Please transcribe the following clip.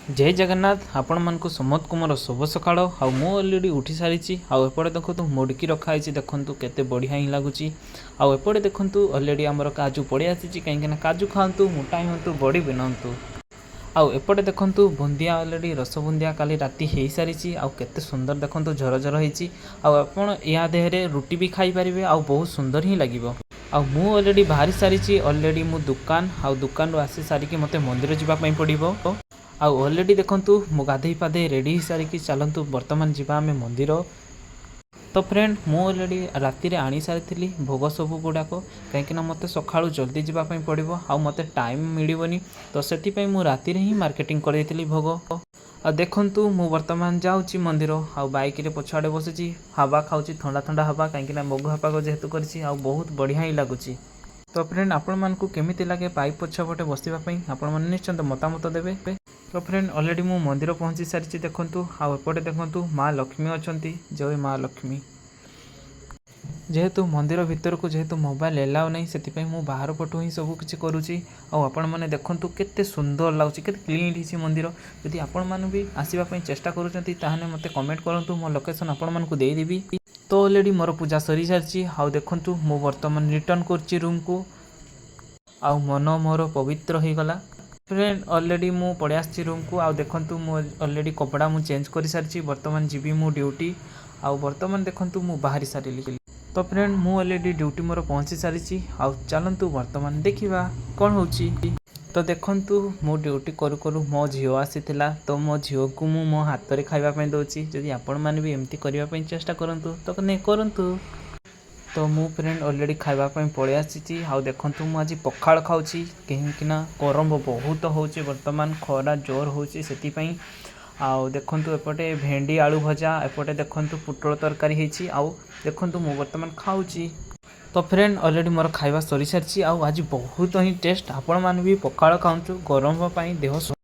जय जगन्नाथ आपण मानक समत कुमार शुभ सकाळ आउ मु अलरेडी उठी सारी आउपटे देखु मुड़की रखाई देखु केते बढ़िया ही लगुच आउपटे देखु अलरेडी आमर काजू पड़े आसी कहीं काजू खातु मोटा हूँ बड़ी बनातु आउ एपटे देखु बुंदिया अलरेडी रस बुंदिया काली राति हो सारी आउ केते सुंदर देखु झर झर होती आपड़ या देहरे रुटी भी खाई पारे आउ बहुत सुंदर ही लगे आउ मु अलरेडी बाहरी सारी अलरेडी मु दुकान आउ दुकान रू आसी सारिकी मते मंदिर जावाई पड़ो आउ अलरेडी देखंतु मु गाधई पाधे रेडी हो सारिकी चलतु वर्तमान जीवा आम मंदिर। तो फ्रेंड मु अलरेडी राति रे आनी सारी भोग सब गुड़ाक कहीं मत सका जल्दी जावाई पड़ो आउ मते टाइम मिलबनी तो से मु राति रे ही मार्केटिंग कर भोग आ देखंतु मु वर्तमान जाऊँगी मंदिर आउ बाइक रे पछाड़े बसी हवा खाऊँ ठंडा ठंडा हवा कहीं मगुआ पाग जेहेतु कर बहुत बढ़िया ही लगुच। तो फ्रेंड आपण मानकु केमिति लागे पाइप पछपटे बसवाई आपण मैंने निश्चिंत मतामत देवे। तो फ्रेंड अलरेडी मु मंदिर पहुँची सारी देखंतु आउपटे देखंतु माँ लक्ष्मी अछंती जय माँ लक्ष्मी। जेहेतु मंदिर भितर को जेहेतु मोबाइल एलाउ नहीं से मु बाहर पटु ही सब किसी करुँची आपण मैंने देखंतु केते सुंदर लगुच केते क्लीन होती मंदिर। यदि आपण मैंने भी आसवाई चेष्टा करुँचे मत कमेंट करूँ मो लोकेशन आपण मानकु देदेवी। तो अलरेडी मोर पूजा सरी सारी आउ देखंतु मु वर्तमान रिटर्न करची रूम को आउ मन मोर पवित्र हो गला। फ्रेंड अलरेडी मु पड़े आसी रूम को आउ देखंतु मु अलरेडी कपड़ा मु चेंज कर सारी वर्तमान जीवी मु ड्यूटी आउ वर्तमान देखंतु मु बाहरी सारी। तो फ्रेंड मु अलरेडी ड्यूटी मोर पहुँची सारी आउ चलतु वर्तमान देखा कौन होची। तो देखंतु मो ड्यूटी करू करू मो झील आसीथिला तो मो झील को मु मो हाथ रे खाइबा दउची जदि आपण माने भी एमती करबा चेष्टा करंतु तो नहीं करंतु। तो मु फ्रेंड अलरेडी खाइबा पड़े आसी आउ देखंतु मु आज पखाल खाऊची कहीं गरम बहुत होची वर्तमान खरा जोर होची सेति आउ देखंतु एपटे भेंडी आलू भजा एपटे देखंतु पुटल तरकारी हेची आउ देखंतु मु वर्तमान खाऊची। तो फ्रेंड अलरेडी मोर खाइबा सरी सारी आज बहुत ही टेस्ट आपण मान भी पखाल खाऊँ गरम देह